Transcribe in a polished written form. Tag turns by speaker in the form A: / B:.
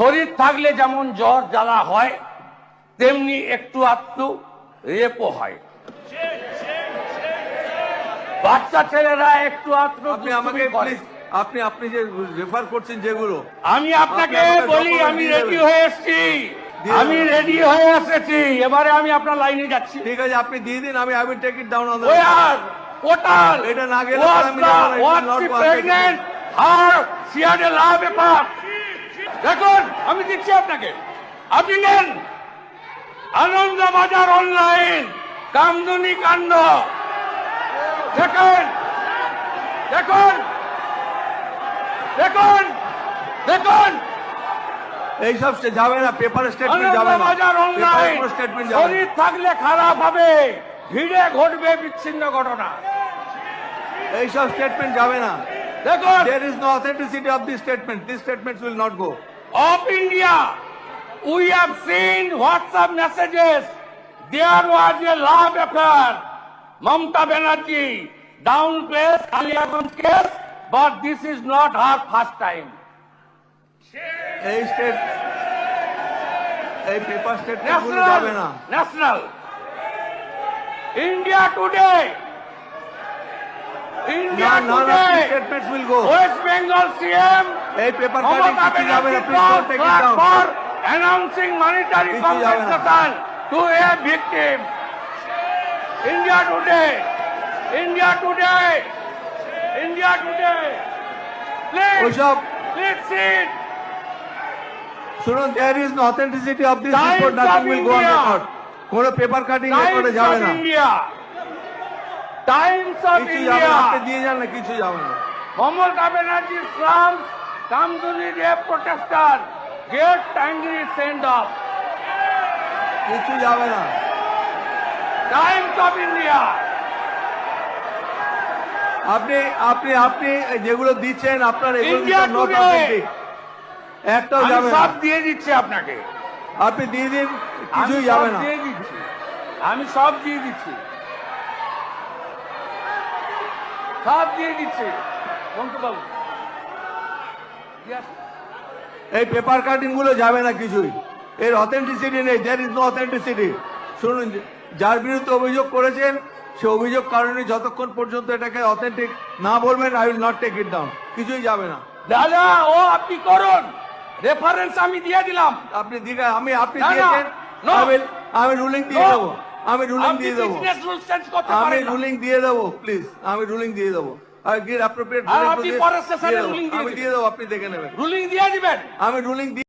A: শরীর থাকলে যেমন জ্বর জ্বালা হয় তেমনি একটু আধটু রেপও হয়। বাচ্চা ছেলেরা একটু আধটু
B: আপনি আমাকে প্লিজ আপনি যে রেফার করছেন যেগুলো
A: আমি আপনাকে বলি আমি রেডি হয়ে এসেছি, আমি রেডি হয়ে এসেছি, এবারে আমি আপনার লাইনে যাচ্ছি।
B: ঠিক আছে, আপনি দিয়ে দিন, আমি I take it down on
A: Portal
B: এটা না গেলে
A: was she pregnant or she had a law paper? দেখুন আমি দিচ্ছি আপনাকে, আপনি নেন আনন্দবাজার অনলাইন কামদুনি কাণ্ড দেখুন দেখুন দেখুন দেখুন
B: এইসব যাবে না, পেপার স্টেটমেন্ট যাবে না,
A: আনন্দবাজার অনলাইন
B: স্টেটমেন্ট যাবে
A: শরীর থাকলে খারাপ হবে, ভিড়ে ঘটবে বিচ্ছিন্ন ঘটনা।
B: এইসব স্টেটমেন্ট যাবে না।
A: দেখুন
B: there is no authenticity of this statement, these statements will not go.
A: of India, we have seen WhatsApp messages. There was a love affair. Mamata Banerjee downplays Kaliaganj case, but this is not her first time.
B: এই paper statement গুলো যাবে না।
A: National. India today. India
B: None of
A: today.
B: these statements will go.
A: West Bengal CM.
B: এই paper cutting
A: Mamata
B: কিছু যাবে না,
A: Banerjee
B: please don't take it down.
A: for announcing monetary
B: This is our-
A: compensation to a victim. India today, India today, India today. Please,
B: ওসব
A: please sit.
B: শুনুন, there is no authenticity of this
A: Times
B: report,
A: of
B: nothing will go on
A: India.
B: record. কোন paper cutting রেকর্ডে
A: Times
B: যাবে
A: of
B: না,
A: India. Times of
B: কিছু যাবে না, আপনি
A: India.
B: দিয়ে যান না, কিছু যাবে না।
A: Mamata Banerjee slums Kamduni rape protester get angry send off.
B: কিছু যাবে না।
A: Times of India.
B: আপনি আপনি আপনি যেগুলো দিচ্ছেন আপনার এগুলো
A: India
B: নট
A: today.
B: অথেন্টিক, একটাও
A: আমি
B: যাবে না।
A: সব দিয়ে দিচ্ছি আপনাকে,
B: আপনি দিয়ে দিন,
A: আমি
B: কিছুই
A: সব
B: যাবে না।
A: দিয়ে দিচ্ছি, আমি সব দিয়ে দিচ্ছি, সব দিয়ে দিচ্ছি মন্ত্রীবাবু। Yes.
B: এই পেপার কাটিং গুলো যাবে না কিছুই, এর অথেন্টিসিটি নেই, দেয়ার ইজ নো অথেন্টিসিটি। শুনুন, যার বিরুদ্ধে অভিযোগ করেছেন সে অভিযোগ কারণে যতক্ষণ পর্যন্ত এটাকে অথেন্টিক না বলবেন, I will not take it down, কিছুই যাবে না।
A: দাদা ও আপনি করুন, রেফারেন্স আমি দিয়ে দিলাম।
B: আপনি দিকে আপনি
A: না, না,
B: দিয়েছেন,
A: no.
B: আমি রুলিং দিয়ে
A: No.
B: দেবো, আমি রুলিং
A: আপনি
B: দিয়ে দেবো,
A: business rules change করতে
B: আমি
A: পারেন না।
B: রুলিং দিয়ে দেবো, প্লিজ আমি রুলিং দিয়ে দেবো। আর গিভ অ্যাপ্রোপ্রিয়েট
A: আর আপনি পরের সেশনে রুলিং দিয়ে
B: আমি দিয়ে দেবো, আপনি দেখে নেবেন।
A: রুলিং দিয়ে দিবেন।
B: আমি রুলিং